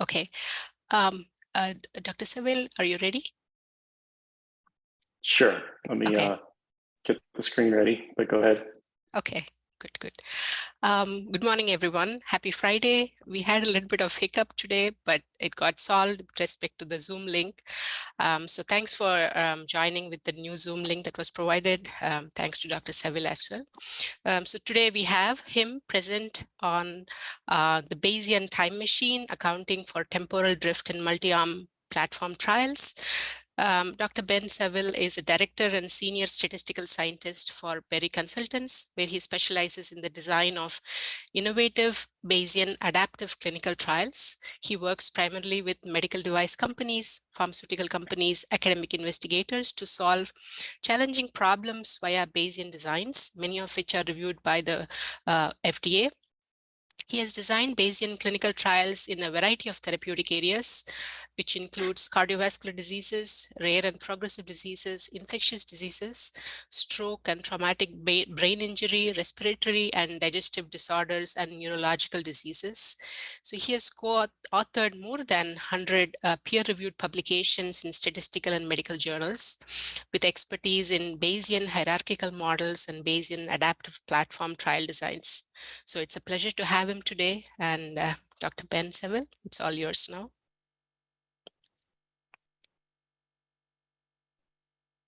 Okay. Dr. Saville, are you ready? Sure. Let me get the screen ready, but go ahead. Okay, good. Good morning, everyone. Happy Friday. We had a little bit of hiccup today, but it got solved with respect to the Zoom link. So thanks for joining with the new Zoom link that was provided. Thanks to Dr. Saville as well. So today we have him present on the Bayesian Time Machine, accounting for temporal drift in multi-arm platform trials. Dr. Ben Saville is a director and senior statistical scientist for Berry Consultants, where he specializes in the design of innovative Bayesian adaptive clinical trials. He works primarily with medical device companies, pharmaceutical companies, academic investigators to solve challenging problems via Bayesian designs, many of which are reviewed by the FDA. He has designed Bayesian clinical trials in a variety of therapeutic areas, which includes cardiovascular diseases, rare and progressive diseases, infectious diseases, stroke and traumatic brain injury, respiratory and digestive disorders, and neurological diseases. So he has co-authored more than 100 peer-reviewed publications in statistical and medical journals with expertise in Bayesian hierarchical models and Bayesian adaptive platform trial designs. So it's a pleasure to have him today. And Dr. Ben Saville, it's all yours now.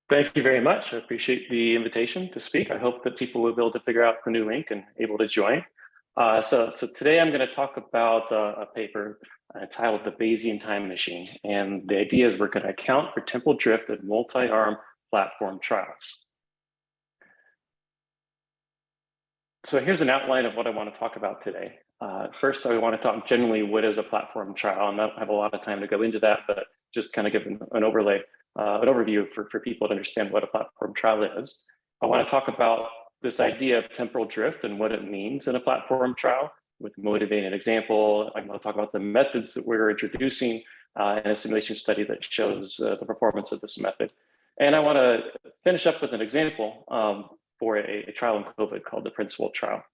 Thank you very much. I appreciate the invitation to speak. I hope that people will be able to figure out the new link and able to join. So today I'm going to talk about a paper titled The Bayesian Time Machine. And the idea is we're going to account for temporal drift in multi-arm platform trials. So here's an outline of what I want to talk about today. First, I want to talk generally what is a platform trial, and I don't have a lot of time to go into that, but just kind of give an overview for people to understand what a platform trial is. I want to talk about this idea of temporal drift and what it means in a platform trial with motivating an example. I'm going to talk about the methods that we're introducing in a simulation study that shows the performance of this method. And I want to finish up with an example for a trial in COVID called the Principal trial.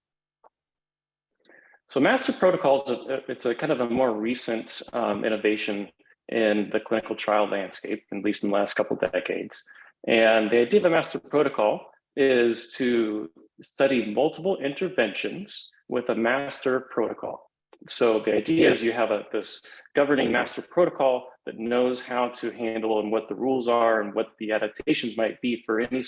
So master protocols, it's a kind of a more recent innovation in the clinical trial landscape, at least in the last couple of decades. And the idea of a master protocol is to study multiple interventions with a master protocol. So the idea is you have this governing master protocol that knows how to handle and what the rules are and what the adaptations might be for any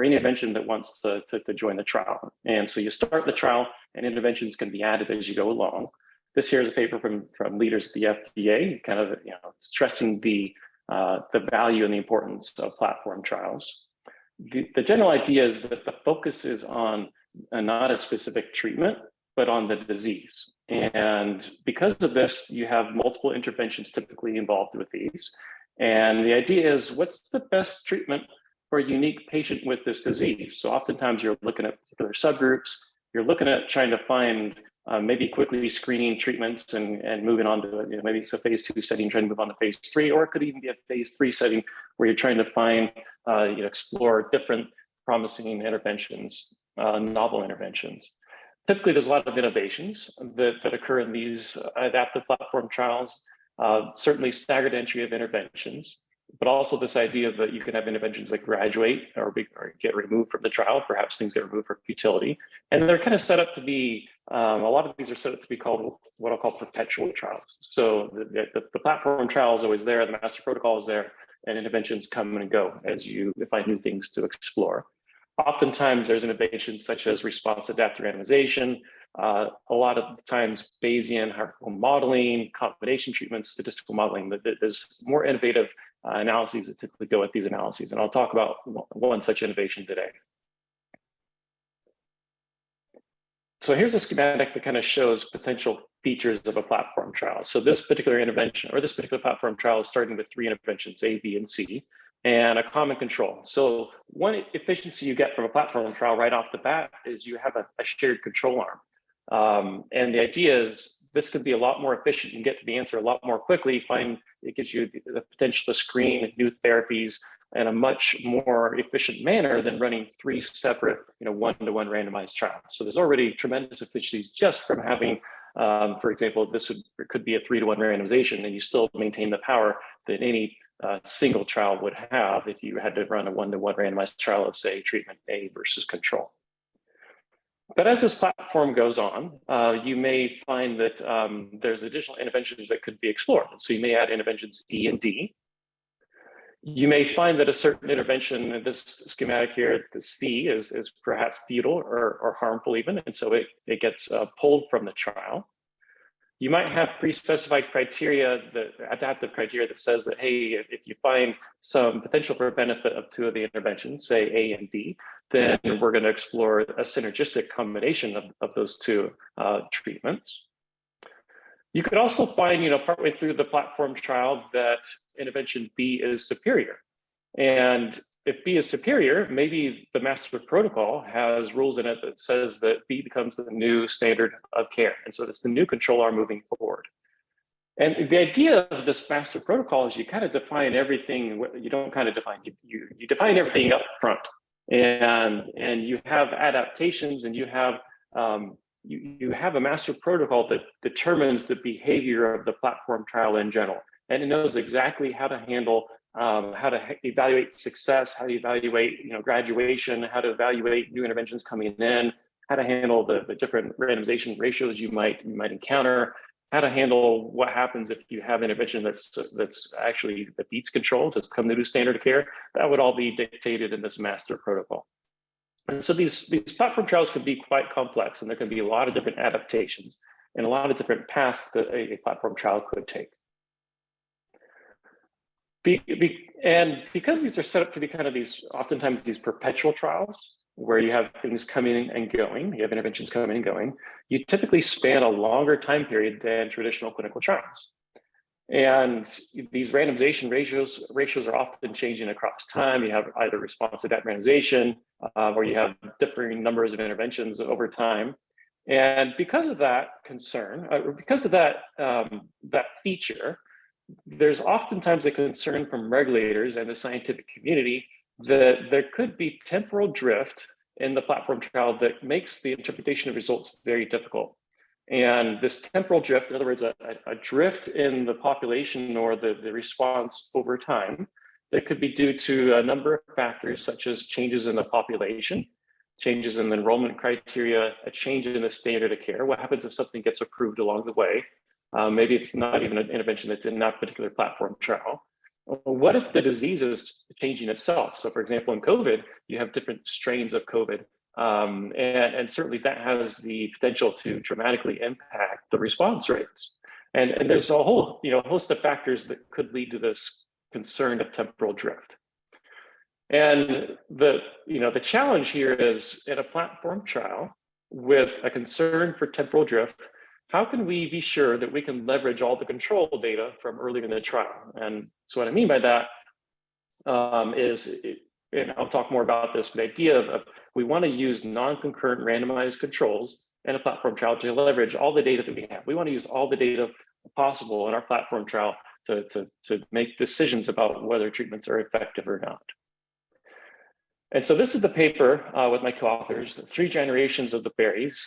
intervention that wants to join the trial. And so you start the trial and interventions can be added as you go along. This here is a paper from leaders at the FDA, kind of stressing the value and the importance of platform trials. The general idea is that the focus is on not a specific treatment, but on the disease. And because of this, you have multiple interventions typically involved with these. And the idea is, what's the best treatment for a unique patient with this disease? So oftentimes you're looking at particular subgroups, you're looking at trying to find maybe quickly screening treatments and moving on to maybe it's a phase 2 setting, trying to move on to phase 3, or it could even be a phase 3 setting where you're trying to find, explore different promising interventions, novel interventions. Typically, there's a lot of innovations that occur in these adaptive platform trials, certainly staggered entry of interventions, but also this idea that you can have interventions that graduate or get removed from the trial. Perhaps things get removed for futility. And they're kind of set up to be, a lot of these are set up to be called what I'll call perpetual trials. So the platform trial is always there, the master protocol is there, and interventions come and go as you find new things to explore. Oftentimes there's innovations such as response adaptive randomization, a lot of times Bayesian hierarchical modeling, combination treatments, statistical modeling. There's more innovative analyses that typically go with these analyses. And I'll talk about one such innovation today. So here's a schematic that kind of shows potential features of a platform trial. So this particular intervention or this particular platform trial is starting with 3 interventions, A, B, and C, and a common control. So one efficiency you get from a platform trial right off the bat is you have a shared control arm. And the idea is this could be a lot more efficient. You can get to the answer a lot more quickly. It gives you the potential to screen new therapies in a much more efficient manner than running 3 separate, one-to-one randomized trials. So there's already tremendous efficiencies just from having, for example, could be a 3-to-1 randomization, and you still maintain the power that any single trial would have if you had to run a 1-to-1 randomized trial of, say, treatment A versus control. But as this platform goes on, you may find that there's additional interventions that could be explored. So you may add interventions E and D. You may find that a certain intervention in this schematic here, the C, is perhaps futile or harmful even, and so it gets pulled from the trial. You might have pre-specified criteria, the adaptive criteria that says that, hey, if you find some potential for benefit of 2 of the interventions, say A and D, then we're going to explore a synergistic combination of those 2 treatments. You could also find, partway through the platform trial that intervention B is superior. And if B is superior, maybe the master protocol has rules in it that says that B becomes the new standard of care. And so it's the new control arm moving forward. And the idea of this master protocol is you kind of define everything. You don't kind of define, you define everything up front. And you have adaptations, and you have a master protocol that determines the behavior of the platform trial in general. And it knows exactly how to handle, how to evaluate success, how to evaluate graduation, how to evaluate new interventions coming in, how to handle the different randomization ratios you might encounter, how to handle what happens if you have intervention that's actually that beats control to come to standard of care. That would all be dictated in this master protocol. And so these platform trials can be quite complex, and there can be a lot of different adaptations and a lot of different paths that a platform trial could take. And because these are set up to be kind of oftentimes these perpetual trials, where you have things coming and going, you have interventions coming and going, you typically span a longer time period than traditional clinical trials. And these randomization ratios are often changing across time. You have either response to that randomization, or you have differing numbers of interventions over time. And because of that concern, or because of that feature, there's oftentimes a concern from regulators and the scientific community that there could be temporal drift in the platform trial that makes the interpretation of results very difficult. And this temporal drift, in other words, a drift in the population or the response over time, that could be due to a number of factors, such as changes in the population, changes in the enrollment criteria, a change in the standard of care. What happens if something gets approved along the way? Maybe it's not even an intervention that's in that particular platform trial. What if the disease is changing itself? So for example, in COVID, you have different strains of COVID. And certainly that has the potential to dramatically impact the response rates. And there's a whole host of factors that could lead to this concern of temporal drift. And the challenge here is, in a platform trial with a concern for temporal drift, how can we be sure that we can leverage all the control data from earlier in the trial? And so what I mean by that is, and I'll talk more about this, but the idea of we want to use non-concurrent randomized controls in a platform trial to leverage all the data that we have. We want to use all the data possible in our platform trial to make decisions about whether treatments are effective or not. And so this is the paper with my co-authors, 3 generations of the berries,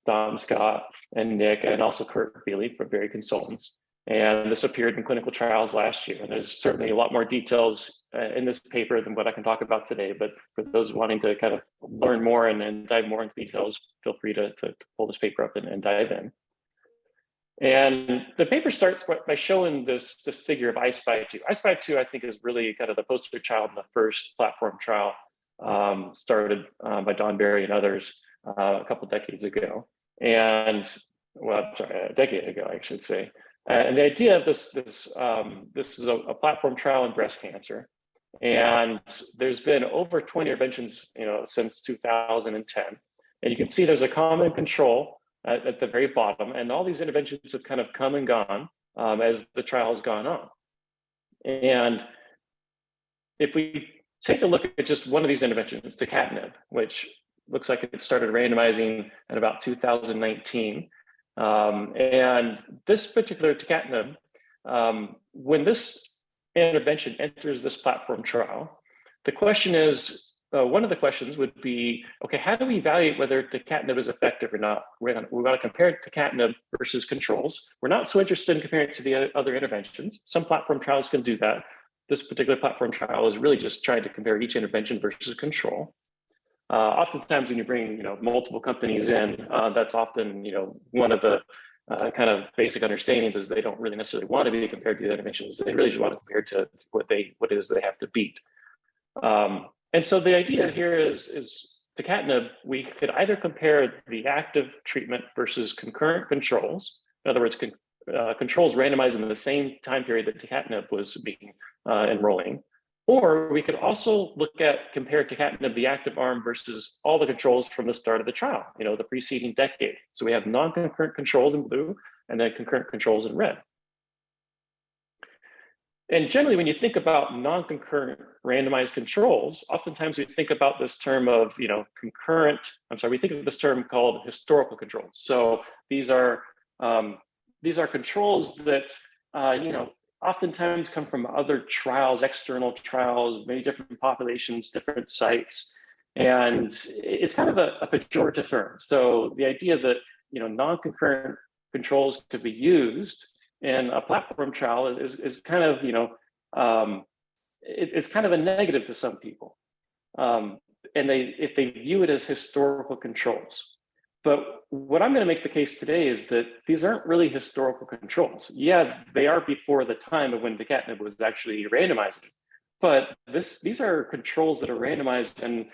Don Scott and Nick, and also Kurt Bealey from Berry Consultants. And this appeared in Clinical Trials last year. And there's certainly a lot more details in this paper than what I can talk about today. But for those wanting to kind of learn more and dive more into details, feel free to pull this paper up and dive in. And the paper starts by showing this figure of I-SPY 2. I-SPY 2, I think, is really kind of the poster child in the first platform trial started by Don Berry and others a couple decades ago. And, well, sorry, a decade ago, I should say. And the idea of this is a platform trial in breast cancer. And there's been over 20 interventions, since 2010. And you can see there's a common control at the very bottom, and all these interventions have kind of come and gone as the trial has gone on. And if we take a look at just one of these interventions, tucatinib, which looks like it started randomizing at about 2019. And this particular tucatinib, when this intervention enters this platform trial, the question is, one of the questions would be, okay, how do we evaluate whether tucatinib is effective or not? We want to compare tucatinib versus controls. We're not so interested in comparing it to the other interventions. Some platform trials can do that. This particular platform trial is really just trying to compare each intervention versus control. Oftentimes when you bring multiple companies in, that's often one of the kind of basic understandings is they don't really necessarily want to be compared to the interventions. They really just want to compare to what it is they have to beat. And so the idea here is tucatinib, we could either compare the active treatment versus concurrent controls. In other words, controls randomized in the same time period that tucatinib was being enrolling. Or we could also compare tucatinib, the active arm, versus all the controls from the start of the trial, the preceding decade. So we have non-concurrent controls in blue and then concurrent controls in red. And generally, when you think about non-concurrent randomized controls, oftentimes we think about this term of, we think of this term called historical controls. So these are controls that, oftentimes come from other trials, external trials, many different populations, different sites. And it's kind of a pejorative term. So the idea that, non-concurrent controls could be used in a platform trial is kind of, it's kind of a negative to some people. And if they view it as historical controls. But what I'm going to make the case today is that these aren't really historical controls. Yeah, they are before the time of when tucatinib was actually randomizing. But these are controls that are randomized in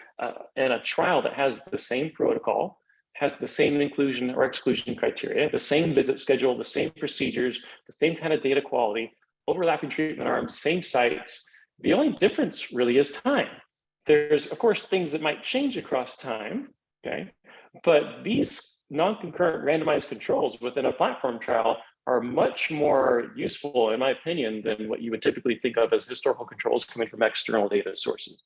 a trial that has the same protocol, has the same inclusion or exclusion criteria, the same visit schedule, the same procedures, the same kind of data quality, overlapping treatment arms, same sites. The only difference really is time. There's, of course, things that might change across time, okay? But these non-concurrent randomized controls within a platform trial are much more useful, in my opinion, than what you would typically think of as historical controls coming from external data sources.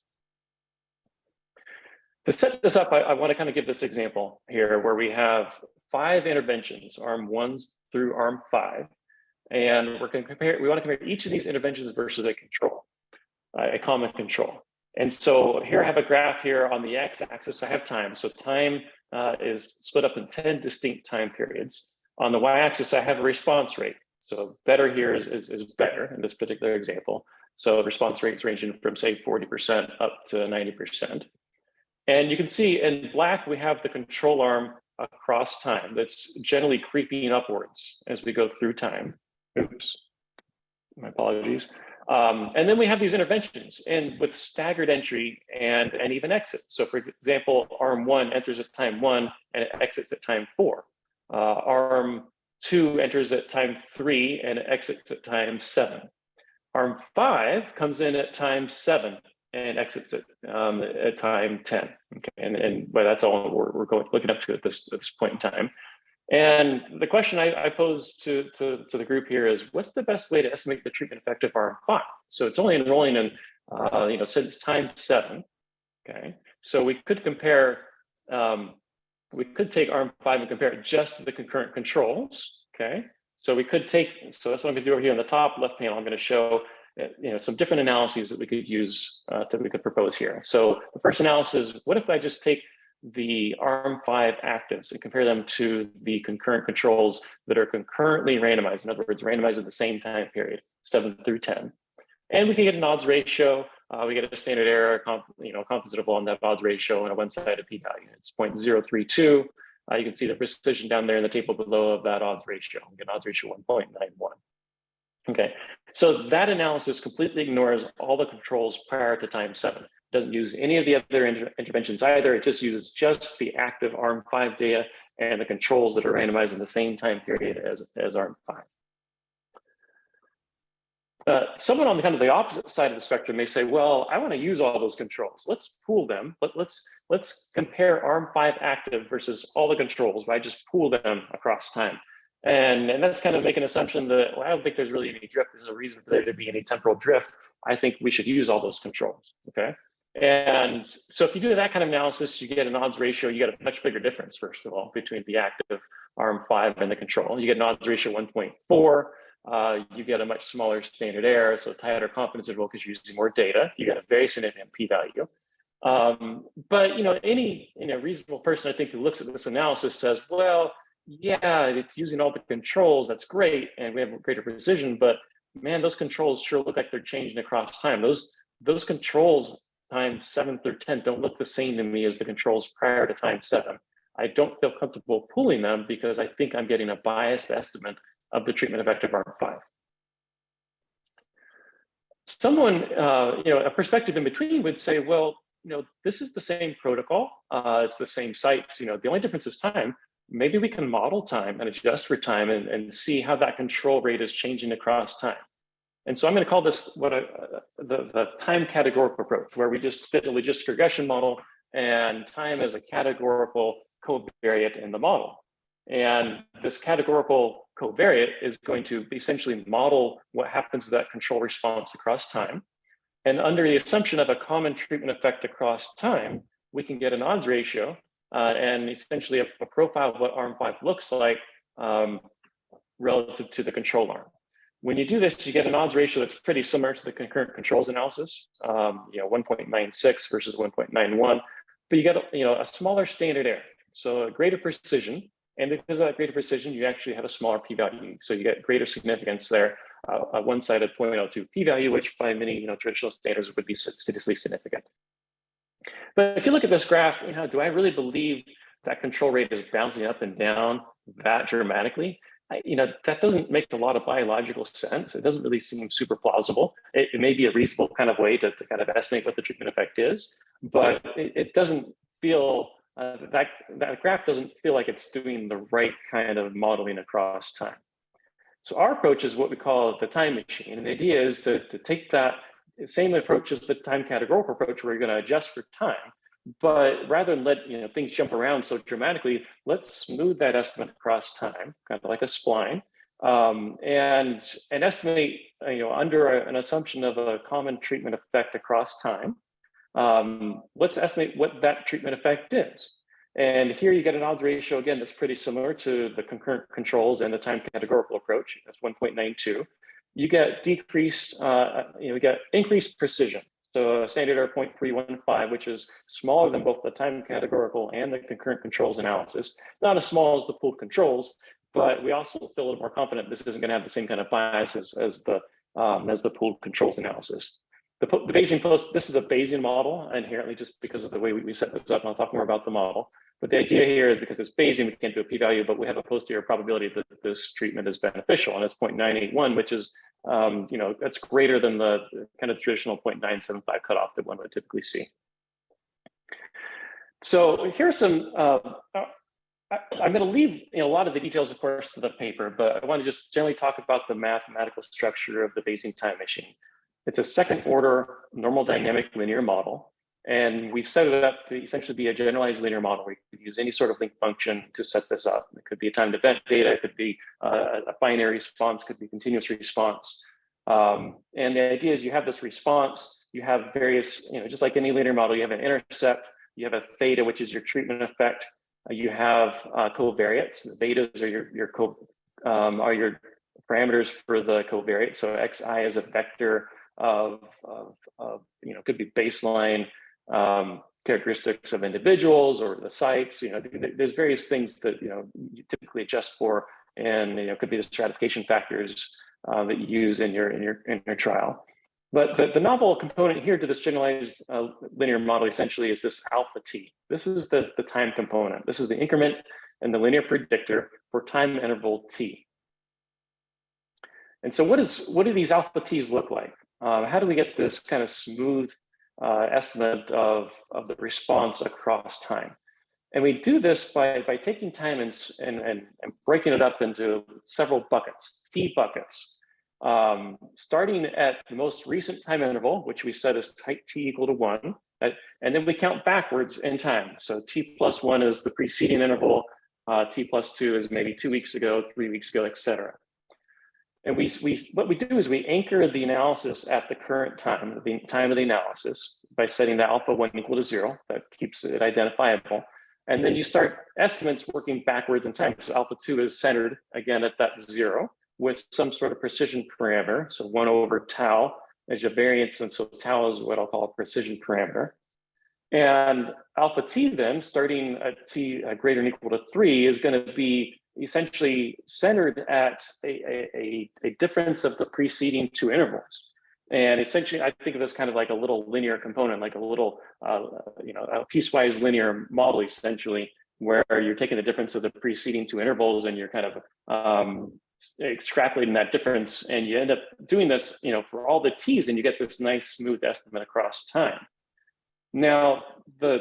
To set this up, I want to kind of give this example here where we have 5 interventions, arm 1 through arm 5. And we want to compare each of these interventions versus a control, a common control. And so here I have a graph here on the x-axis. I have time. So time is split up in 10 distinct time periods. On the y-axis, I have a response rate. So better here is better in this particular example. So response rates ranging from, say, 40% up to 90%. And you can see in black, we have the control arm across time that's generally creeping upwards as we go through time. Oops, my apologies. And then we have these interventions and with staggered entry and even exit. So for example, arm 1 enters at time 1 and it exits at time 4. Arm 2 enters at time 3 and it exits at time 7. Arm 5 comes in at time 7 and exits at time 10. Okay, and well, that's all we're looking up to at this point in time. And the question I pose to the group here is, what's the best way to estimate the treatment effect of arm 5? So it's only enrolling in, since time 7. Okay, so we could compare, we could take arm 5 and compare it just to the concurrent controls. Okay, so we could take, so that's what I'm going to do over here in the top left panel. I'm going to show some different analyses that we could use that we could propose here. So the first analysis, what if I just take the arm 5 actives and compare them to the concurrent controls that are concurrently randomized, in other words, randomized at the same time period, 7 through 10. And we can get an odds ratio. We get a standard error, compositable on that odds ratio and a one-sided p-value. It's 0.032. You can see the precision down there in the table below of that odds ratio. We get an odds ratio 1.91. Okay, so that analysis completely ignores all the controls prior to time 7. Doesn't use any of the other interventions either. It just uses just the active arm 5 data and the controls that are randomized in the same time period as arm 5. Someone on kind of the opposite side of the spectrum may say, well, I want to use all those controls. Let's pool them, but let's compare arm 5 active versus all the controls by just pool them across time. And that's kind of make an assumption that, well, I don't think there's really any drift. There's no reason for there to be any temporal drift. I think we should use all those controls, okay? And so if you do that kind of analysis, you get an odds ratio, you get a much bigger difference, first of all, between the active arm 5 and the control. You get an odds ratio 1.4. you get a much smaller standard error, so tighter confidence interval because you're using more data. You get a very significant p-value. But any reasonable person, I think, who looks at this analysis says, well, yeah, it's using all the controls. That's great, and we have greater precision. But man, those controls sure look like they're changing across time. Those controls time 7 through 10 don't look the same to me as the controls prior to time 7. I don't feel comfortable pooling them because I think I'm getting a biased estimate of the treatment effect of ARM5. Someone, a perspective in between would say, well, this is the same protocol. It's the same sites. The only difference is time. Maybe we can model time and adjust for time and see how that control rate is changing across time. And so I'm going to call this the time categorical approach, where we just fit a logistic regression model and time as a categorical covariate in the model. And this categorical covariate is going to essentially model what happens to that control response across time. And under the assumption of a common treatment effect across time, we can get an odds ratio and essentially a profile of what ARM5 looks like relative to the control arm. When you do this, you get an odds ratio that's pretty similar to the concurrent controls analysis, 1.96 versus 1.91, but you get a smaller standard error, so a greater precision. And because of that greater precision, you actually have a smaller p-value. So you get greater significance there, a one-sided 0.02 p-value, which by many traditional standards would be statistically significant. But if you look at this graph, do I really believe that control rate is bouncing up and down that dramatically? That doesn't make a lot of biological sense. It doesn't really seem super plausible. It may be a reasonable kind of way to kind of estimate what the treatment effect is, but it doesn't feel, that graph doesn't feel like it's doing the right kind of modeling across time. So our approach is what we call the time machine. And the idea is to take that same approach as the time categorical approach, where you're going to adjust for time. But rather than let things jump around so dramatically, let's smooth that estimate across time, kind of like a spline, and estimate under an assumption of a common treatment effect across time. Let's estimate what that treatment effect is. And here you get an odds ratio, again, that's pretty similar to the concurrent controls and the time categorical approach. That's 1.92. You get decreased, you get increased precision. So a standard error 0.315, which is smaller than both the time categorical and the concurrent controls analysis. Not as small as the pooled controls, but we also feel a little more confident this isn't going to have the same kind of biases as the pooled controls analysis. The Bayesian this is a Bayesian model inherently, just because of the way we set this up, and I'll talk more about the model. But the idea here is because it's Bayesian, we can't do a p-value, but we have a posterior probability that this treatment is beneficial, and it's 0.981, which is, that's greater than the kind of traditional 0.975 cutoff that one would typically see. So here's some, I'm going to leave a lot of the details, of course, to the paper, but I want to just generally talk about the mathematical structure of the Bayesian time machine. It's a second order normal dynamic linear model. And we've set it up to essentially be a generalized linear model where you could use any sort of link function to set this up. It could be a timed event data, it could be a binary response, could be continuous response. And the idea is you have this response, you have various, just like any linear model, you have an intercept, you have a theta, which is your treatment effect, you have covariates. Betas are your parameters for the covariate. So xi is a vector of could be baseline characteristics of individuals or the sites. There's various things that you typically adjust for, and could be the stratification factors that you use in your trial. But the novel component here to this generalized linear model essentially is this alpha t. This is the time component. This is the increment and the linear predictor for time interval t. And so what do these alpha t's look like? How do we get this kind of smooth estimate of the response across time? And we do this by taking time and breaking it up into several buckets, t buckets. Starting at the most recent time interval, which we set as t equal to 1, and then we count backwards in time. So t plus 1 is the preceding interval, t plus 2 is maybe 2 weeks ago, 3 weeks ago, et cetera. And what we do is we anchor the analysis at the current time, the time of the analysis, by setting the alpha 1 equal to 0. That keeps it identifiable. And then you start estimates working backwards in time. So alpha 2 is centered again at that 0. with some sort of precision parameter. So 1 over tau is your variance, and so tau is what I'll call a precision parameter. And alpha t then, starting at t greater than or equal to 3, is going to be essentially centered at a difference of the preceding two intervals. And essentially, I think of this kind of like a little linear component, like a little, a piecewise linear model, essentially, where you're taking the difference of the preceding two intervals and you're kind of extrapolating that difference, and you end up doing this, for all the t's, and you get this nice smooth estimate across time. Now, the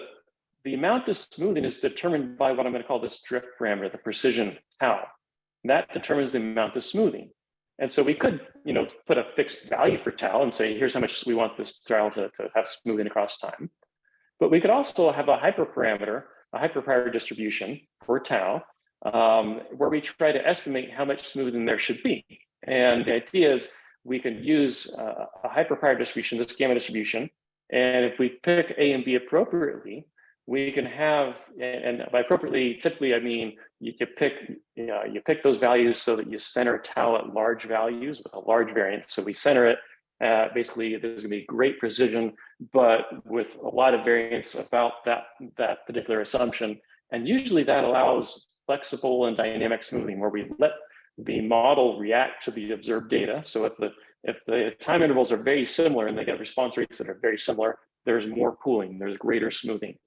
amount of smoothing is determined by what I'm going to call this drift parameter, the precision tau. That determines the amount of smoothing. And so we could, put a fixed value for tau and say, here's how much we want this trial to have smoothing across time. But we could also have a hyperparameter, a hyperparameter distribution for tau, where we try to estimate how much smoothing there should be. And the idea is we can use a hyperparameter distribution, this gamma distribution, and if we pick A and B appropriately, we can have, and by appropriately, typically I mean you pick those values so that you center tau at large values with a large variance. So we center it basically, there's going to be great precision, but with a lot of variance about that particular assumption. And usually that allows flexible and dynamic smoothing, where we let the model react to the observed data. So if the time intervals are very similar and they get response rates that are very similar, there's more pooling, there's greater smoothing.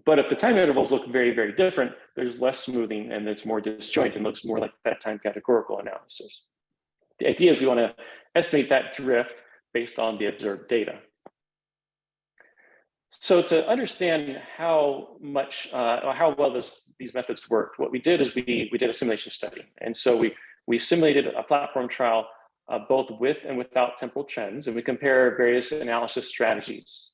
But if the time intervals look very, very different, there's less smoothing and it's more disjoint and looks more like that time categorical analysis. The idea is we want to estimate that drift based on the observed data. So to understand how well these methods worked, what we did is we did a simulation study. And so we simulated a platform trial both with and without temporal trends, and we compare various analysis strategies.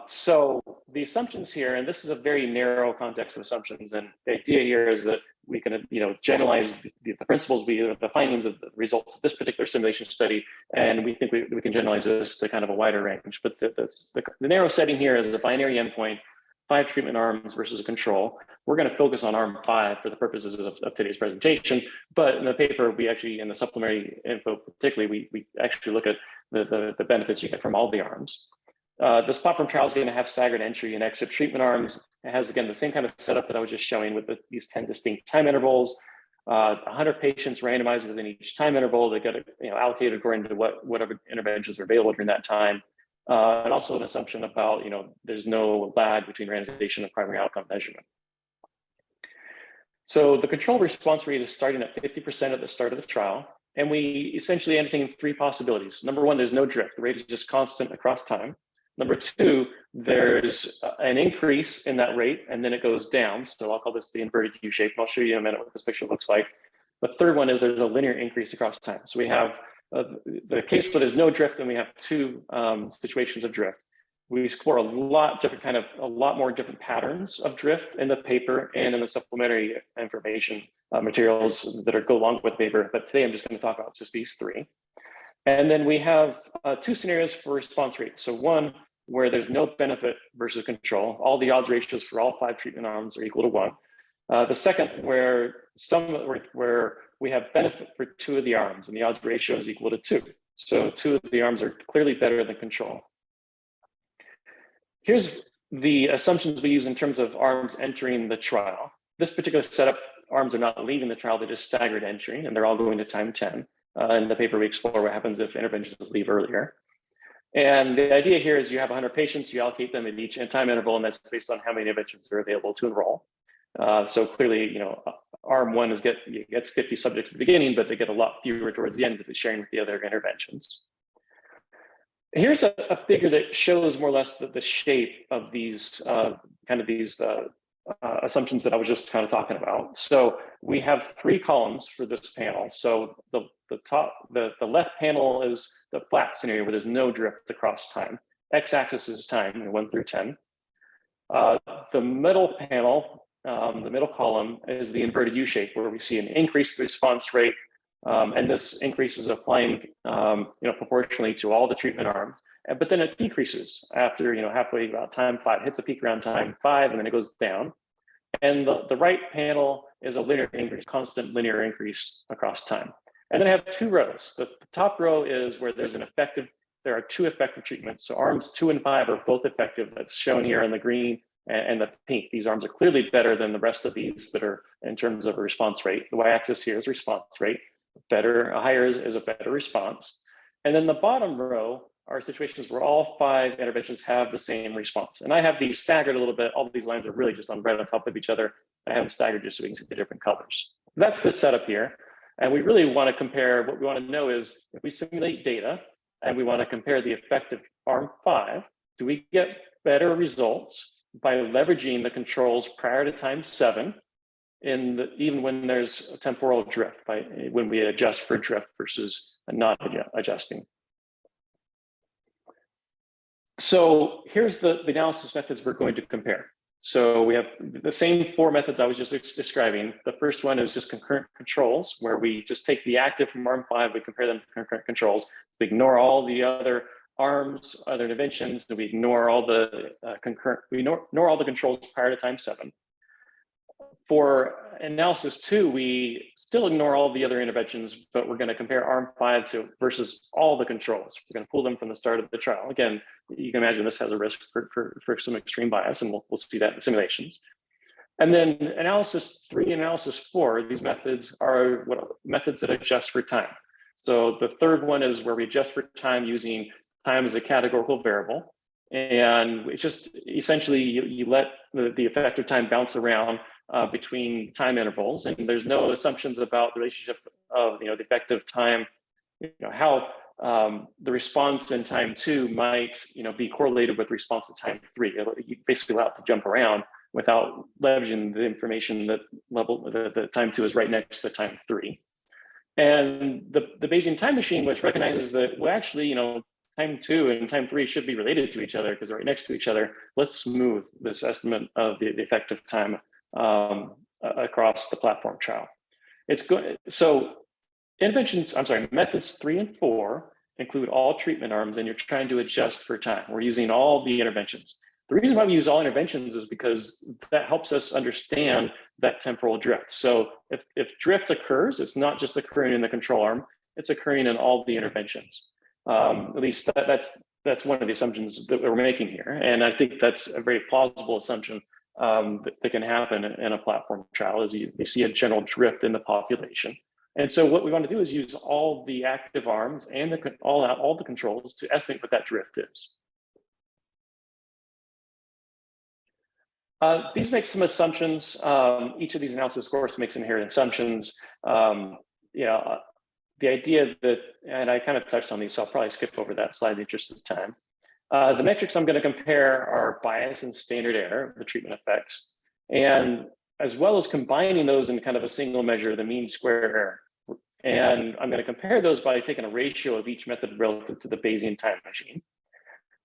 So the assumptions here, and this is a very narrow context of assumptions, and the idea here is that we can generalize the principles, the findings of the results of this particular simulation study, and we think we can generalize this to kind of a wider range. But the narrow setting here is a binary endpoint, 5 treatment arms versus a control. We're going to focus on arm 5 for the purposes of today's presentation, but in the paper, we actually, in the supplementary info particularly, we actually look at the benefits you get from all the arms. This platform trial is going to have staggered entry and exit treatment arms. It has, again, the same kind of setup that I was just showing with these 10 distinct time intervals. 100 patients randomized within each time interval. They get allocated according to whatever interventions are available during that time. And also an assumption about, there's no lag between randomization and primary outcome measurement. So the control response rate is starting at 50% at the start of the trial. And we essentially entertain 3 possibilities. Number 1, there's no drift. The rate is just constant across time. Number 2, there's an increase in that rate, and then it goes down. So I'll call this the inverted U shape. And I'll show you in a minute what this picture looks like. The third one is there's a linear increase across time. So we have the case where there's no drift, and we have 2 situations of drift. We explore a lot more different patterns of drift in the paper and in the supplementary information materials that go along with the paper. But today I'm just going to talk about just these 3. And then we have 2 scenarios for response rate. So one, where there's no benefit versus control. All the odds ratios for all 5 treatment arms are equal to 1. The second, where we have benefit for 2 of the arms, and the odds ratio is equal to 2. So 2 of the arms are clearly better than control. Here's the assumptions we use in terms of arms entering the trial. This particular setup, arms are not leaving the trial, they're just staggered entry, and they're all going to time 10. In the paper, we explore what happens if interventions leave earlier. And the idea here is you have 100 patients, you allocate them at each time interval, and that's based on how many interventions are available to enroll. So clearly, arm 1 gets 50 subjects at the beginning, but they get a lot fewer towards the end because it's sharing with the other interventions. Here's a figure that shows more or less the shape of these assumptions that I was just kind of talking about. So we have 3 columns for this panel. So the left panel is the flat scenario where there's no drift across time. X-axis is time, 1 through 10. The middle panel, the middle column, is the inverted U shape, where we see an increased response rate, and this increase is applying proportionally to all the treatment arms. But then it decreases after halfway, about time 5, hits a peak around time 5, and then it goes down. And the right panel is a linear increase, constant linear increase across time. And then I have two rows. The top row is where there are two effective treatments. So arms 2 and 5 are both effective. That's shown here in the green and the pink. These arms are clearly better than the rest of these that are in terms of a response rate. The y-axis here is response rate. Higher is a better response. And then the bottom row are situations where all 5 interventions have the same response. And I have these staggered a little bit. All of these lines are really just right on top of each other. I have them staggered just so we can see the different colors. That's the setup here. And we really want to compare, what we want to know is if we simulate data and we want to compare the effect of arm 5, do we get better results by leveraging the controls prior to time 7 even when there's a temporal drift, when we adjust for drift versus not adjusting. So here's the analysis methods we're going to compare. So we have the same 4 methods I was just describing. The first one is just concurrent controls, where we just take the active from arm 5, we compare them to concurrent controls. We ignore all the other arms, other interventions, and we ignore all the ignore all the controls prior to time 7. For analysis 2, we still ignore all the other interventions, but we're going to compare arm 5 versus all the controls. We're going to pull them from the start of the trial. Again, you can imagine this has a risk for some extreme bias, and we'll see that in simulations. And then analysis 3 and analysis 4, these methods are methods that adjust for time. So the third one is where we adjust for time using time as a categorical variable. And it's just essentially you let the effective time bounce around between time intervals, and there's no assumptions about the relationship of the effective time, how the response in time 2 might be correlated with response to time 3. You basically allow it to jump around without leveraging the information that the time 2 is right next to time 3. And the Bayesian Time Machine, which recognizes that, well, actually, time 2 and time 3 should be related to each other because they're right next to each other. Let's smooth this estimate of the effective time across the platform trial. It's good. So methods 3 and 4 include all treatment arms, and you're trying to adjust for time. We're using all the interventions. The reason why we use all interventions is because that helps us understand that temporal drift. So if drift occurs, it's not just occurring in the control arm, it's occurring in all the interventions. At least that's one of the assumptions that we're making here. And I think that's a very plausible assumption that can happen in a platform trial, is you see a general drift in the population. And so what we want to do is use all the active arms and all the controls to estimate what that drift is. These make some assumptions. Each of these analysis, of course, makes inherent assumptions. The idea that, and I kind of touched on these, so I'll probably skip over that slide in the interest of time. The metrics I'm going to compare are bias and standard error, the treatment effects, and as well as combining those in kind of a single measure, the mean square error. And I'm going to compare those by taking a ratio of each method relative to the Bayesian Time Machine.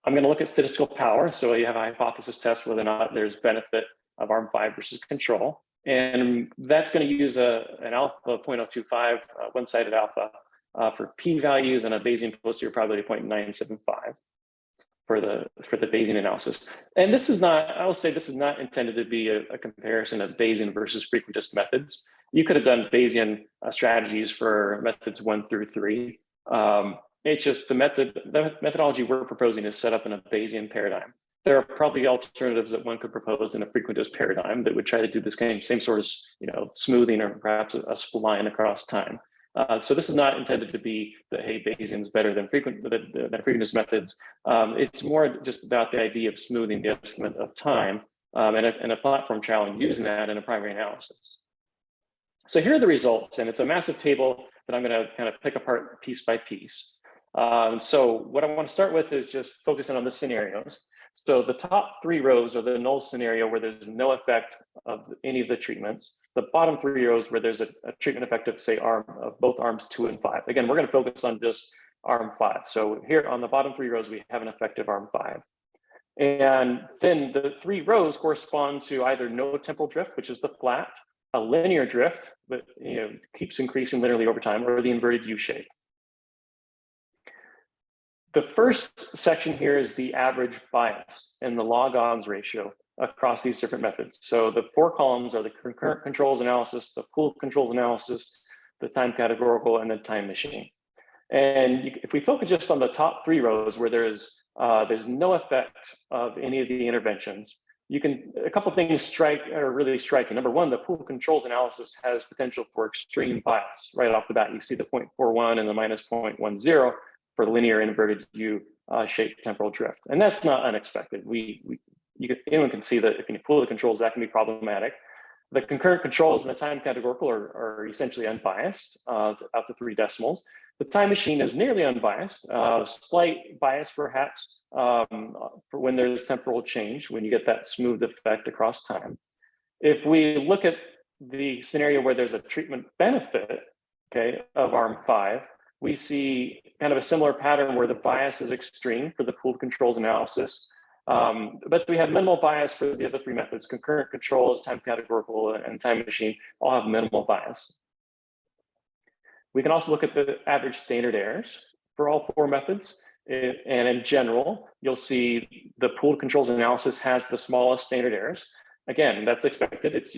I'm going to look at statistical power. So you have a hypothesis test whether or not there's benefit of arm 5 versus control. And that's going to use an alpha of 0.025, one-sided alpha for p-values and a Bayesian posterior probability of 0.975 for the Bayesian analysis. And this is not, I will say this is not intended to be a comparison of Bayesian versus frequentist methods. You could have done Bayesian strategies for methods 1 through 3. It's just the methodology we're proposing is set up in a Bayesian paradigm. There are probably alternatives that one could propose in a frequentist paradigm that would try to do this same sort of smoothing or perhaps a spline across time. So this is not intended to be that, hey, Bayesian is better than frequentist methods. It's more just about the idea of smoothing the estimate of time and a platform trial and using that in a primary analysis. So here are the results, and it's a massive table that I'm going to kind of pick apart piece by piece. So what I want to start with is just focusing on the scenarios. So the top 3 rows are the null scenario where there's no effect of any of the treatments. The bottom 3 rows where there's a treatment effect of, say, both arms 2 and 5. Again, we're going to focus on just arm 5. So here on the bottom 3 rows, we have an effective arm 5. And then the 3 rows correspond to either no temporal drift, which is the flat, a linear drift that keeps increasing linearly over time, or the inverted U shape. The first section here is the average bias and the log-odds ratio across these different methods. So the 4 columns are the concurrent controls analysis, the pooled controls analysis, the time categorical, and the time machine. And if we focus just on the top 3 rows where there's no effect of any of the interventions, a couple of things are really striking. Number one, the pool controls analysis has potential for extreme bias right off the bat. You see the 0.41 and the minus 0.10 for the linear inverted U shaped temporal drift. And that's not unexpected. Anyone can see that if you pull the controls, that can be problematic. The concurrent controls and the time categorical are essentially unbiased out to 3 decimals. The time machine is nearly unbiased, slight bias perhaps for when there's temporal change, when you get that smooth effect across time. If we look at the scenario where there's a treatment benefit, okay, of arm 5, we see kind of a similar pattern where the bias is extreme for the pooled controls analysis. But we have minimal bias for the other 3 methods. Concurrent controls, time categorical, and time machine all have minimal bias. We can also look at the average standard errors for all 4 methods. And in general, you'll see the pooled controls analysis has the smallest standard errors. Again, that's expected. It's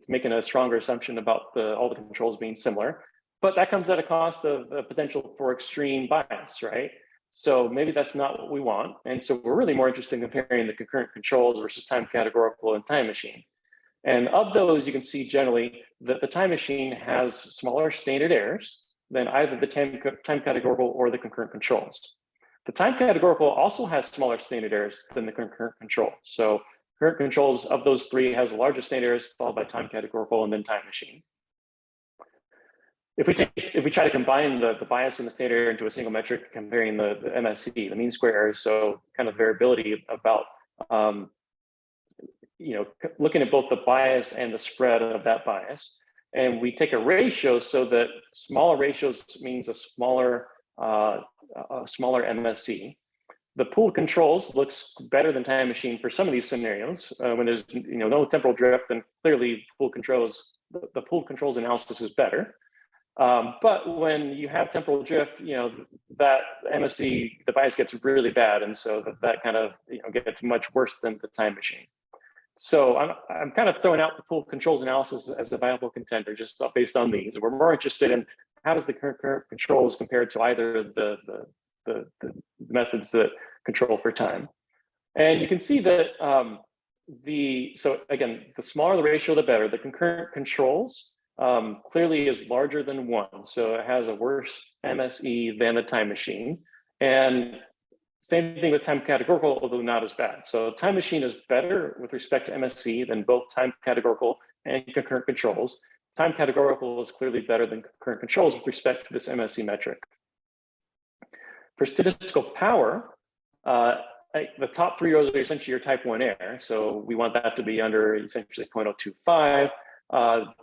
making a stronger assumption about all the controls being similar, but that comes at a cost of potential for extreme bias, right? So maybe that's not what we want. And so we're really more interested in comparing the concurrent controls versus time categorical and time machine. And of those, you can see generally that the time machine has smaller standard errors than either the time categorical or the concurrent controls. The time categorical also has smaller standard errors than the concurrent control. So concurrent controls of those 3 has the largest standard errors, followed by time categorical and then time machine. If we try to combine the bias and the standard error into a single metric, comparing the MSE, the mean square error, so kind of variability about looking at both the bias and the spread of that bias, and we take a ratio so that smaller ratios means a smaller MSE. The pooled controls looks better than time machine for some of these scenarios. When there's no temporal drift, then clearly the pooled controls analysis is better. But when you have temporal drift, that MSE, the bias gets really bad, and so that kind of gets much worse than the time machine. So I'm kind of throwing out the pooled controls analysis as a viable contender just based on these. We're more interested in how does the concurrent controls compare to either the methods that control for time. And you can see that so again, the smaller the ratio, the better. The concurrent controls clearly is larger than 1. So it has a worse MSE than the time machine. And same thing with time categorical, although not as bad. So time machine is better with respect to MSE than both time categorical and concurrent controls. Time categorical is clearly better than concurrent controls with respect to this MSE metric. For statistical power, the top 3 rows are essentially your type 1 error. So we want that to be under essentially 0.025.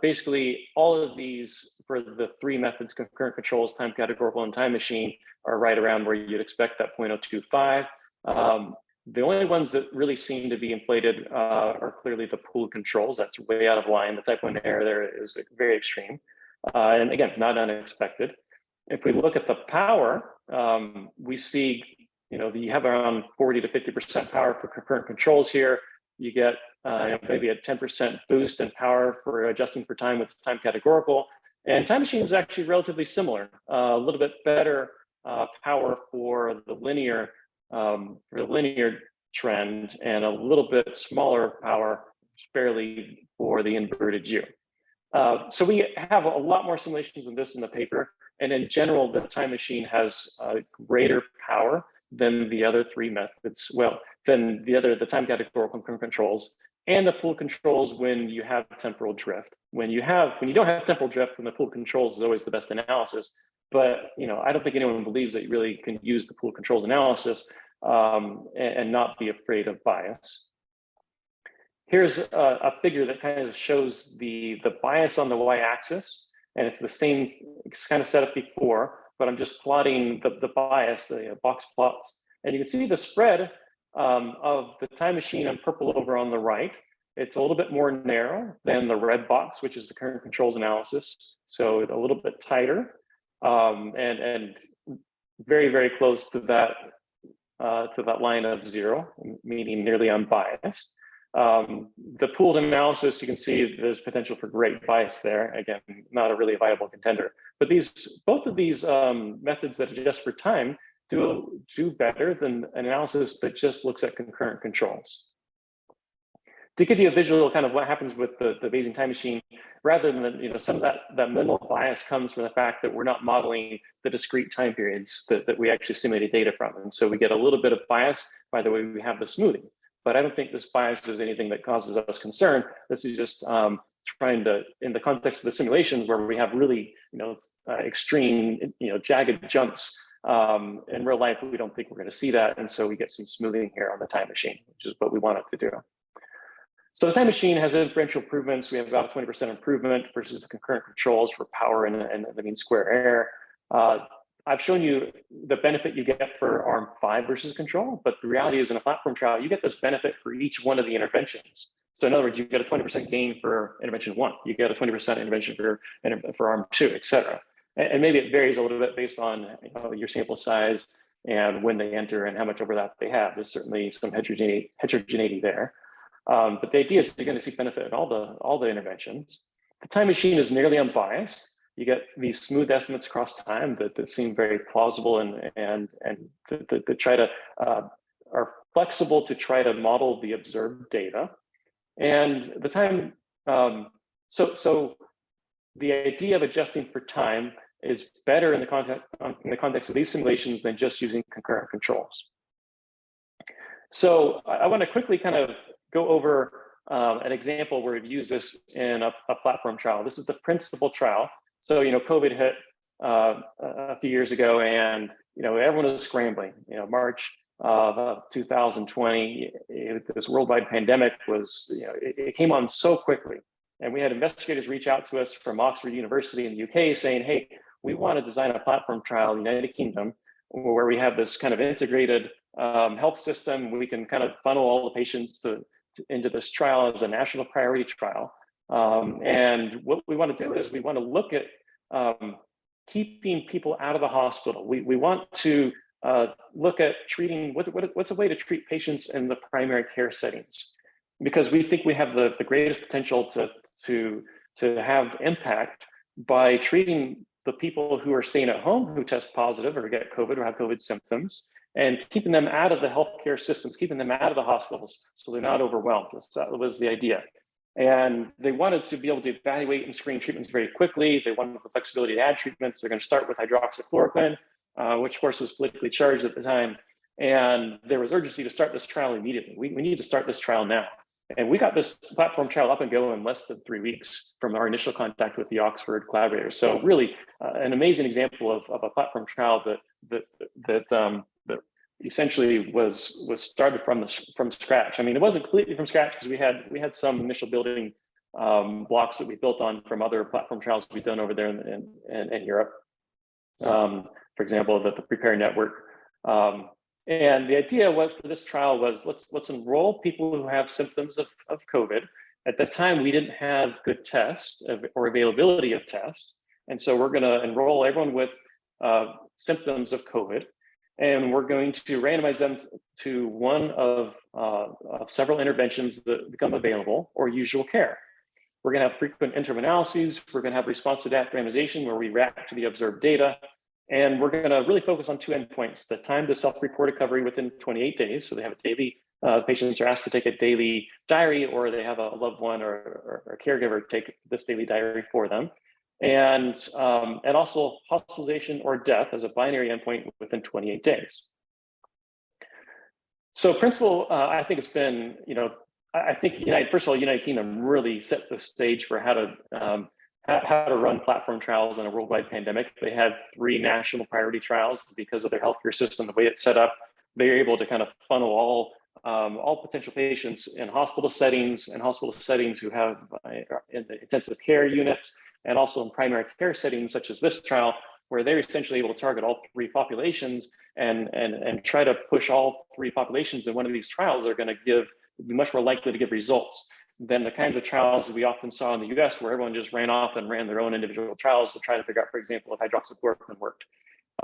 Basically, all of these for the 3 methods, concurrent controls, time categorical, and time machine, are right around where you'd expect that 0.025. The only ones that really seem to be inflated are clearly the pooled controls. That's way out of line. The type 1 error there is very extreme. And again, not unexpected. If we look at the power, we see you have around 40 to 50% power for concurrent controls here. You get maybe a 10% boost in power for adjusting for time with time categorical. And time machine is actually relatively similar, a little bit better power for the linear trend and a little bit smaller power barely for the inverted U. So we have a lot more simulations than this in the paper. And in general, the time machine has greater power than the other 3 methods. Well, than the time categorical concurrent controls and the pooled controls when you have temporal drift. When you don't have temporal drift, then the pooled controls is always the best analysis. But I don't think anyone believes that you really can use the pooled controls analysis and not be afraid of bias. Here's a figure that kind of shows the bias on the y-axis, and it's the same kind of setup before, but I'm just plotting the bias, the box plots, and you can see the spread of the time machine in purple over on the right. It's a little bit more narrow than the red box, which is the current controls analysis. So a little bit tighter and very, very close to that line of 0, meaning nearly unbiased. The pooled analysis, you can see there's potential for great bias there. Again, not a really viable contender. But both of these methods that adjust for time do better than an analysis that just looks at concurrent controls. To give you a visual kind of what happens with the Bayesian time machine, rather than some of that minimal bias comes from the fact that we're not modeling the discrete time periods that we actually simulated data from. And so we get a little bit of bias by the way we have the smoothing. But I don't think this bias is anything that causes us concern. This is just trying to, in the context of the simulations where we have really extreme jagged jumps, in real life, we don't think we're going to see that. And so we get some smoothing here on the time machine, which is what we want it to do. So the time machine has inferential improvements. We have about a 20% improvement versus the concurrent controls for power and the mean square error. I've shown you the benefit you get for arm 5 versus control, but the reality is in a platform trial, you get this benefit for each one of the interventions. So in other words, you get a 20% gain for intervention 1, you get a 20% intervention for arm 2, et cetera. And maybe it varies a little bit based on your sample size and when they enter and how much overlap they have. There's certainly some heterogeneity there. But the idea is you're going to see benefit in all the interventions. The time machine is nearly unbiased. You get these smooth estimates across time that seem very plausible and that try to are flexible to try to model the observed data. And the time, so the idea of adjusting for time is better in the context of these simulations than just using concurrent controls. So I want to quickly kind of go over an example where we've used this in a platform trial. This is the principal trial. So, COVID hit a few years ago and, everyone was scrambling, March of 2020, this worldwide pandemic was, it came on so quickly. And we had investigators reach out to us from Oxford University in the UK saying, hey, we want to design a platform trial in the United Kingdom where we have this kind of integrated health system. We can kind of funnel all the patients into this trial as a national priority trial. And what we want to do is we want to look at keeping people out of the hospital. We want to look at treating, what's a way to treat patients in the primary care settings? Because we think we have the greatest potential to have impact by treating the people who are staying at home who test positive or get COVID or have COVID symptoms, and keeping them out of the healthcare systems, keeping them out of the hospitals so they're not overwhelmed. That was the idea. And they wanted to be able to evaluate and screen treatments very quickly. They wanted the flexibility to add treatments. They're going to start with hydroxychloroquine, which of course was politically charged at the time. And there was urgency to start this trial immediately. We need to start this trial now. And we got this platform trial up and going in less than 3 weeks from our initial contact with the Oxford collaborators. So really an amazing example of a platform trial that essentially was started from scratch. I mean, it wasn't completely from scratch because we had some initial building blocks that we built on from other platform trials we've done over there in Europe. For example, the Prepare Network. And the idea was for this trial was let's enroll people who have symptoms of COVID. At that time, we didn't have good tests or availability of tests. And so we're going to enroll everyone with symptoms of COVID. And we're going to randomize them to one of several interventions that become available or usual care. We're going to have frequent interim analyses. We're going to have response adaptive randomization where we react to the observed data. And we're going to really focus on 2 endpoints: the time to self-report recovery within 28 days. So they have a daily, patients are asked to take a daily diary, or they have a loved one or a caregiver take this daily diary for them. And also hospitalization or death as a binary endpoint within 28 days. So principal, I think it's been, I think first of all, United Kingdom really set the stage for how to run platform trials in a worldwide pandemic. They had 3 national priority trials because of their healthcare system, the way it's set up. They were able to kind of funnel all potential patients in hospital settings who have intensive care units, and also in primary care settings such as this trial, where they're essentially able to target all 3 populations and try to push all 3 populations in one of these trials. They're going to be much more likely to give results than the kinds of trials that we often saw in the US, where everyone just ran off and ran their own individual trials to try to figure out, for example, if hydroxychloroquine worked.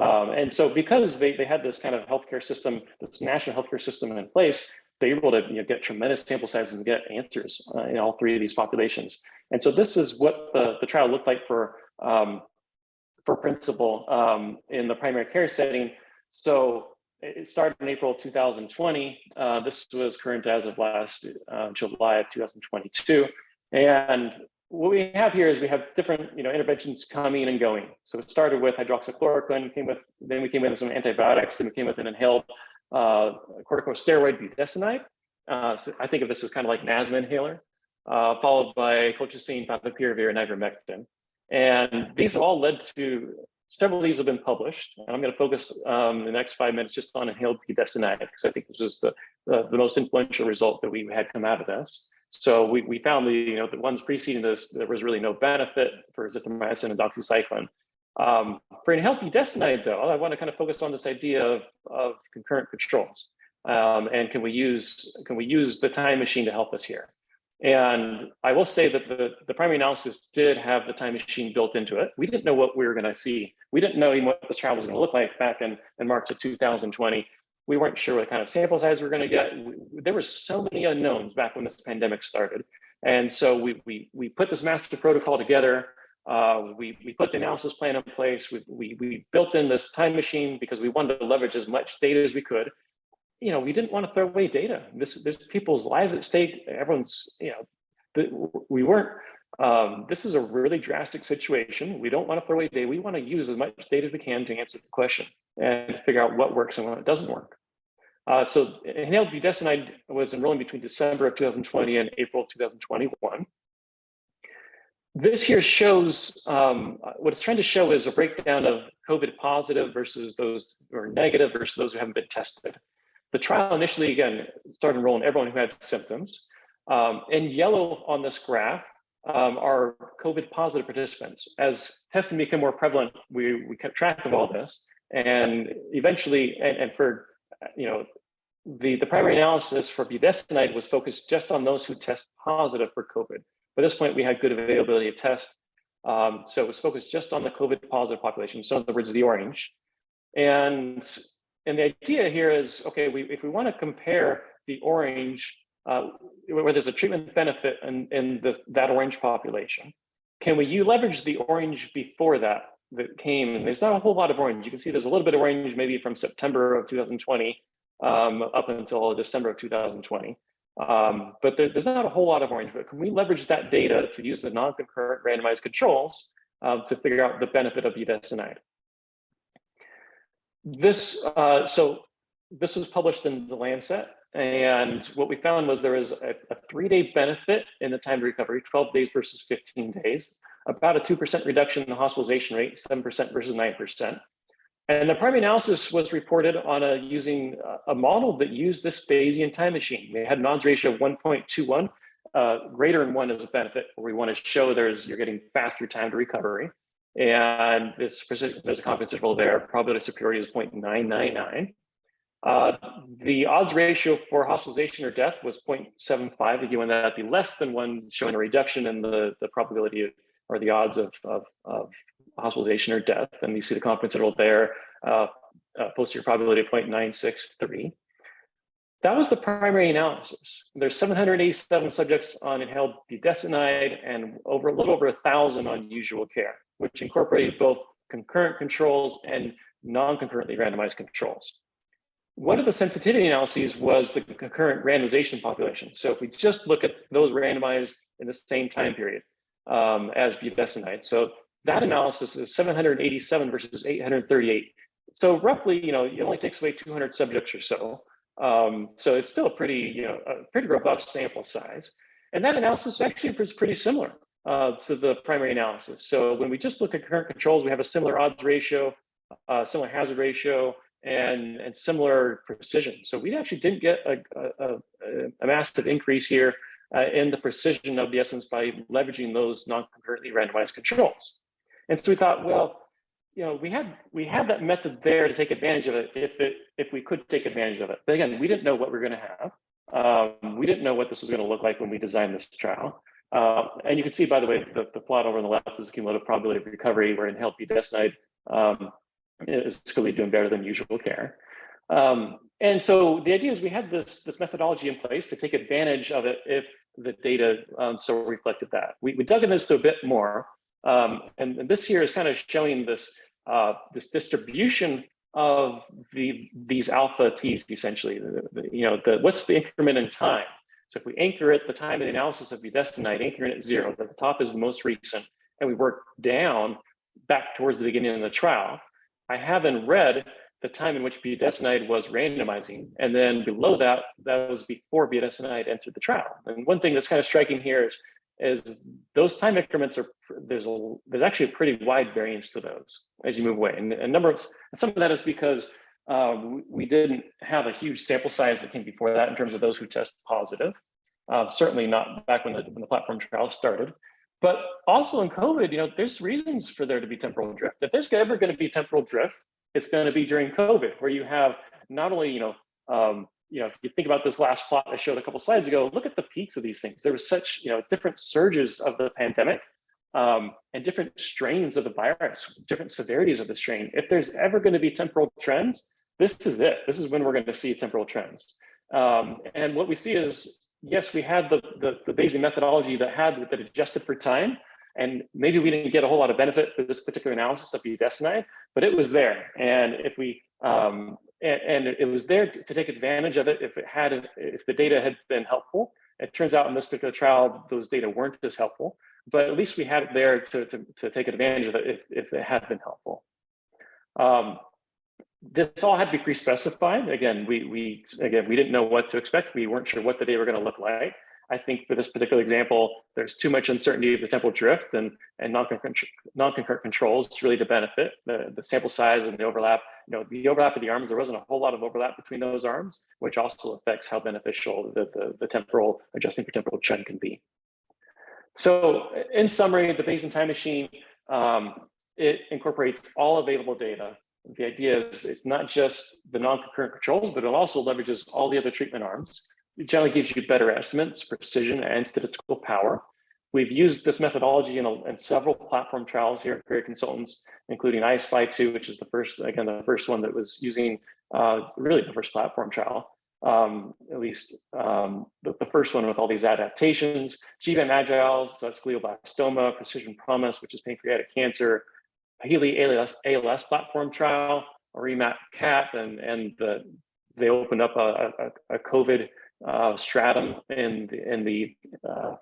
And so because they had this kind of healthcare system, this national healthcare system in place, they were able to get tremendous sample sizes and get answers in all 3 of these populations. And so this is what the trial looked like for for principal in the primary care setting. So it started in April 2020. This was current as of last July of 2022. And what we have here is we have different interventions coming and going. So it started with hydroxychloroquine, then we came with some antibiotics, then we came with an inhaled corticosteroid budesonide. So I think of this as kind of like an asthma inhaler, followed by colchicine, favipiravir, and ivermectin. And these all led to, several of these have been published. And I'm going to focus the next 5 minutes just on inhaled budesonide, because I think this was the most influential result that we had come out of this. So we found the ones preceding this, there was really no benefit for azithromycin and doxycycline. For inhaled budesonide, though, I want to kind of focus on this idea of concurrent controls. And can we use the time machine to help us here? And I will say that the primary analysis did have the time machine built into it. We didn't know what we were going to see. We didn't know even what this trial was going to look like back in March of 2020. We weren't sure what kind of sample size we were going to get. There were so many unknowns back when this pandemic started. And so we put this master protocol together. We put the analysis plan in place. We built in this time machine because we wanted to leverage as much data as we could. We didn't want to throw away data. There's people's lives at stake. Everyone's, we weren't, this is a really drastic situation. We don't want to throw away data. We want to use as much data as we can to answer the question and figure out what works and what doesn't work. So inhaled budesonide was enrolling between December of 2020 and April 2021. This here shows, what it's trying to show is a breakdown of COVID positive versus those who are negative versus those who haven't been tested. The trial initially, again, started enrolling everyone who had symptoms. In yellow on this graph are COVID positive participants. As testing became more prevalent, we kept track of all this. And eventually, and for, the primary analysis for budesonide was focused just on those who test positive for COVID. By this point, we had good availability of test. So it was focused just on the COVID positive population. So in other words, the orange. And the idea here is, okay, if we want to compare the orange, where there's a treatment benefit in that orange population, can we leverage the orange before that came? And there's not a whole lot of orange. You can see there's a little bit of orange maybe from September of 2020 up until December of 2020. But there's not a whole lot of orange, but can we leverage that data to use the non-concurrent randomized controls to figure out the benefit of budesonide? So this was published in the Lancet, and what we found was there was a 3-day benefit in the time to recovery, 12 days versus 15 days, about a 2% reduction in the hospitalization rate, 7% versus 9%. And the primary analysis was reported on using a model that used this Bayesian time machine. They had an odds ratio of 1.21, greater than 1 is a benefit, where we want to show you're getting faster time to recovery. And there's a confidence interval there. Probability of superiority is 0.999. The odds ratio for hospitalization or death was 0.75. Again, that be less than 1, showing a reduction in the probability or the odds of hospitalization or death. And you see the confidence interval there, posterior probability of 0.963. That was the primary analysis. There's 787 subjects on inhaled budesonide and a little over 1,000 on usual care, which incorporated both concurrent controls and non-concurrently randomized controls. One of the sensitivity analyses was the concurrent randomization population. So if we just look at those randomized in the same time period as budesonide, so that analysis is 787 versus 838. So roughly, it only takes away 200 subjects or so. So it's still a pretty robust sample size. And that analysis actually is pretty similar to the primary analysis. So when we just look at concurrent controls, we have a similar odds ratio, similar hazard ratio, and similar precision. So we actually didn't get a massive increase here in the precision of the estimates by leveraging those non-concurrently randomized controls. And so we thought, well, we had that method there to take advantage of it if we could take advantage of it. But again, we didn't know what we were going to have. We didn't know what this was going to look like when we designed this trial. And you can see, by the way, the plot over on the left is the cumulative probability of recovery, where inhaled budesonide is clearly doing better than usual care. And so the idea is we had this methodology in place to take advantage of it if the data so reflected that. We dug in this a bit more. And this here is kind of showing this, this distribution of these alpha t's, essentially. What's the increment in time? So if we anchor it, the time of the analysis of budesonide, anchor it at 0, the top is the most recent, and we work down back towards the beginning of the trial. I have in red the time in which budesonide was randomizing, and then below that, that was before budesonide entered the trial. And one thing that's kind of striking here is those time increments are, there's actually a pretty wide variance to those as you move away. And some of that is because we didn't have a huge sample size that came before that in terms of those who tested positive. Certainly not back when the platform trial started. But also in COVID, there's reasons for there to be temporal drift. If there's ever going to be temporal drift, it's going to be during COVID, where you have not only, if you think about this last plot I showed a couple slides ago, look at the peaks of these things. There was such, different surges of the pandemic and different strains of the virus, different severities of the strain. If there's ever going to be temporal trends, this is it. This is when we're going to see temporal trends. And what we see is, yes, we had the Bayesian methodology that adjusted for time, and maybe we didn't get a whole lot of benefit for this particular analysis of budesonide, but it was there. And if we and it was there to take advantage of it if the data had been helpful. It turns out in this particular trial, those data weren't as helpful, but at least we had it there to take advantage of it if it had been helpful. This all had to be pre-specified. Again, we didn't know what to expect. We weren't sure what the data were going to look like. I think for this particular example, there's too much uncertainty of the temporal drift and non-concurrent controls really to benefit the sample size and the overlap. The overlap of the arms, there wasn't a whole lot of overlap between those arms, which also affects how beneficial the temporal adjusting for temporal trend can be. So in summary, the Bayesian Time Machine, it incorporates all available data. The idea is it's not just the non-concurrent controls, but it also leverages all the other treatment arms. It generally gives you better estimates, precision, and statistical power. We've used this methodology in several platform trials here at Career Consultants, including ISFI2, which is the first one that was using really the first platform trial, at least the first one with all these adaptations, GBAM Agile, so that's glioblastoma, Precision Promise, which is pancreatic cancer, Healy ALS platform trial, REMAP CAT, and they opened up a COVID stratum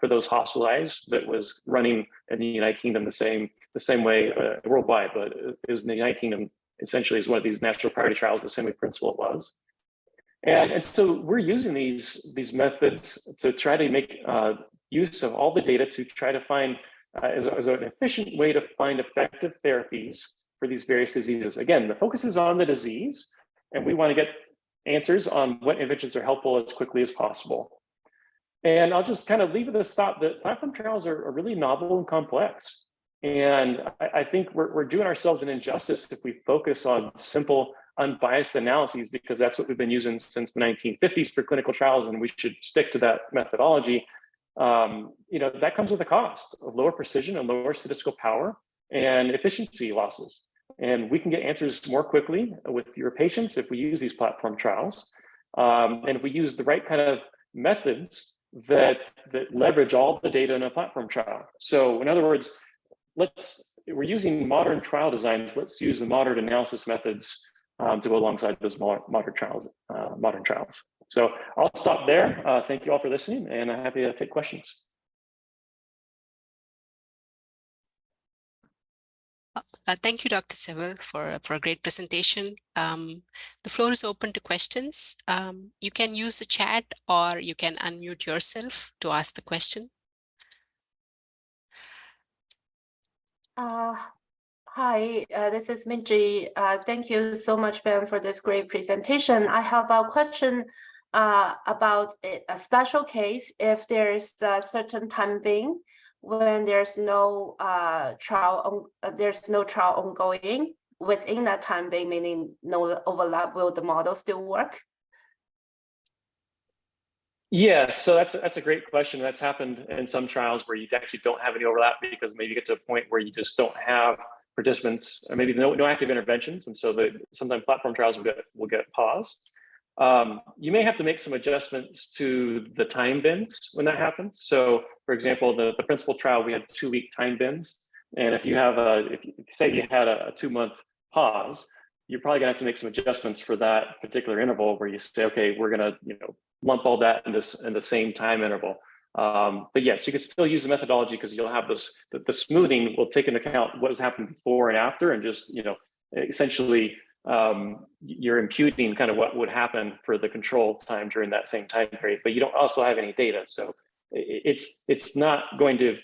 for those hospitalized that was running in the United Kingdom the same way worldwide, but it was in the United Kingdom essentially as one of these national priority trials, the same way principle it was. And so we're using these methods to try to make use of all the data to try to find as an efficient way to find effective therapies for these various diseases. Again, the focus is on the disease, and we want to get answers on what interventions are helpful as quickly as possible. And I'll just kind of leave with this thought that platform trials are really novel and complex. And I think we're doing ourselves an injustice if we focus on simple, unbiased analyses, because that's what we've been using since the 1950s for clinical trials, and we should stick to that methodology. That comes with a cost of lower precision and lower statistical power and efficiency losses. And we can get answers more quickly with fewer patients if we use these platform trials. And if we use the right kind of methods that leverage all the data in a platform trial. So in other words, we're using modern trial designs. Let's use the modern analysis methods to go alongside those modern trials. So I'll stop there. Thank you all for listening, and I'm happy to take questions. Thank you, Dr. Saville, for a great presentation. The floor is open to questions. You can use the chat, or you can unmute yourself to ask the question. Hi, this is Minji. Thank you so much, Ben, for this great presentation. I have a question about a special case. If there's a certain time being when there's no trial ongoing, within that time being, meaning no overlap, will the model still work? Yeah, so that's a great question. That's happened in some trials where you actually don't have any overlap because maybe you get to a point where you just don't have participants, or maybe no active interventions, and so sometimes platform trials will get paused. You may have to make some adjustments to the time bins when that happens. So, for example, the principal trial, we had 2-week time bins. And if you have if you say you had a 2-month pause, you're probably gonna have to make some adjustments for that particular interval where you say, okay, we're gonna lump all that in the same time interval. But yes, you can still use the methodology because you'll have this, the smoothing will take into account what has happened before and after, and just, essentially you're imputing kind of what would happen for the control time during that same time period, but you don't also have any data. So it's not going to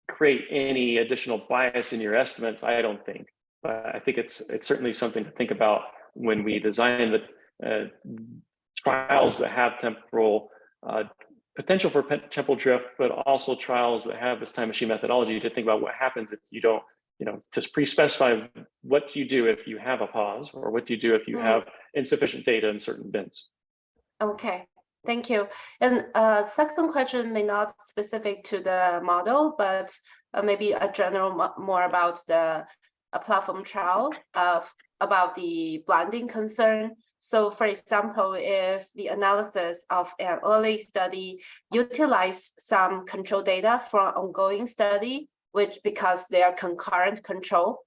create any additional bias in your estimates, I don't think. But I think it's certainly something to think about when we design the trials that have temporal potential for temporal drift, but also trials that have this time machine methodology, to think about what happens if you don't, just pre-specify what you do if you have a pause, or what do you do if you have insufficient data in certain bins. Okay, thank you. And second question may not specific to the model, but maybe a general more about the platform trial about the blinding concern. So for example, if the analysis of an early study utilize some control data from ongoing study, which because they are concurrent control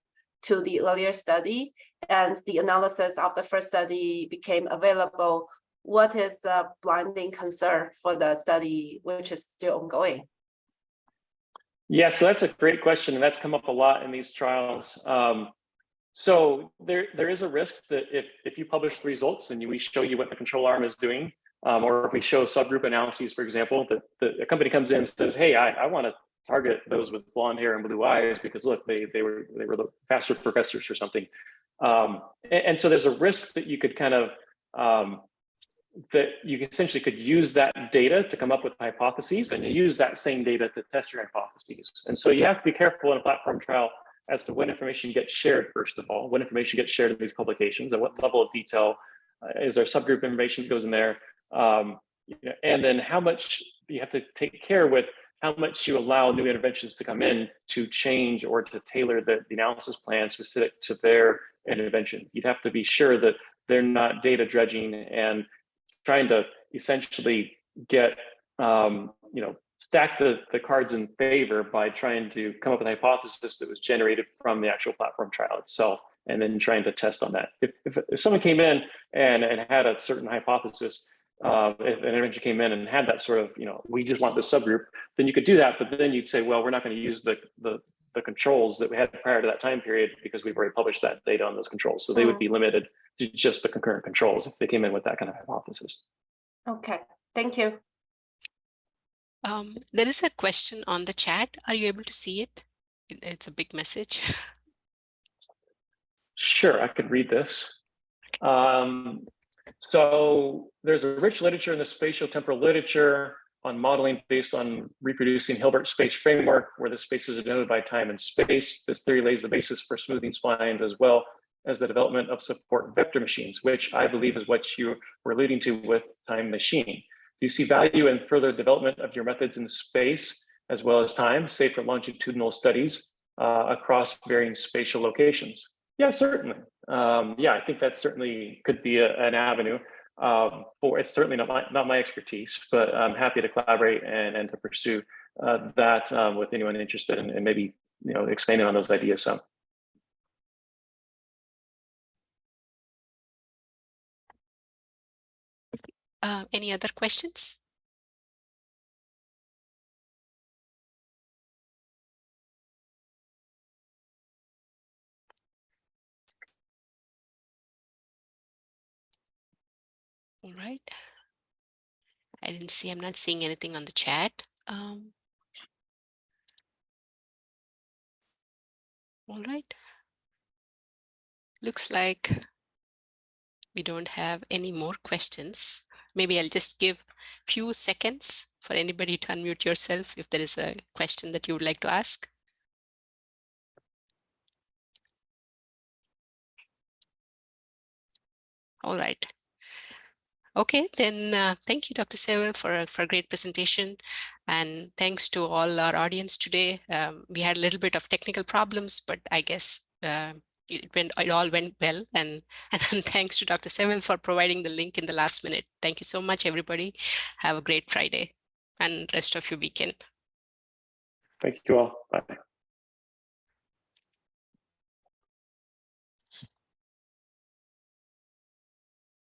to the earlier study, and the analysis of the first study became available, what is the blinding concern for the study which is still ongoing? Yeah, so that's a great question, and that's come up a lot in these trials. So there is a risk that if you publish the results and we show you what the control arm is doing, or if we show subgroup analyses, for example, that a company comes in and says, hey, I want to target those with blonde hair and blue eyes because look, they were the faster professors or something. And so there's a risk that you could kind of, that you essentially could use that data to come up with hypotheses, and you use that same data to test your hypotheses. And so you have to be careful in a platform trial as to when information gets shared, first of all, when information gets shared in these publications, and what level of detail is there subgroup information that goes in there, and then how much you have to take care with how much you allow new interventions to come in to change or to tailor the analysis plan specific to their intervention. You'd have to be sure that they're not data dredging and trying to essentially get, stack the cards in favor by trying to come up with a hypothesis that was generated from the actual platform trial itself, and then trying to test on that. If someone came in and had a certain hypothesis, if an intervention came in and had that sort of, we just want this subgroup, then you could do that, but then you'd say, well, we're not going to use the controls that we had prior to that time period because we've already published that data on those controls. So they would be limited to just the concurrent controls if they came in with that kind of hypothesis. Okay, thank you. There is a question on the chat. Are you able to see it? It's a big message. Sure, I could read this. So there's a rich literature in the spatio-temporal literature on modeling based on reproducing Hilbert's space framework, where the spaces are denoted by time and space. This theory lays the basis for smoothing splines, as well as the development of support vector machines, which I believe is what you were alluding to with Time Machine. Do you see value in further development of your methods in space as well as time, say for longitudinal studies across varying spatial locations? Yeah, certainly. Yeah, I think that certainly could be an avenue. It's certainly not my expertise, but I'm happy to collaborate and to pursue that with anyone interested in maybe expanding on those ideas some. Any other questions? All right. I'm not seeing anything on the chat. All right. Looks like we don't have any more questions. Maybe I'll just give a few seconds for anybody to unmute yourself if there is a question that you would like to ask. All right. Okay, then thank you, Dr. Saville, for a great presentation. And thanks to all our audience today. We had a little bit of technical problems, but I guess it all went well. And thanks to Dr. Saville for providing the link in the last minute. Thank you so much, everybody. Have a great Friday and rest of your weekend. Thank you all. Bye.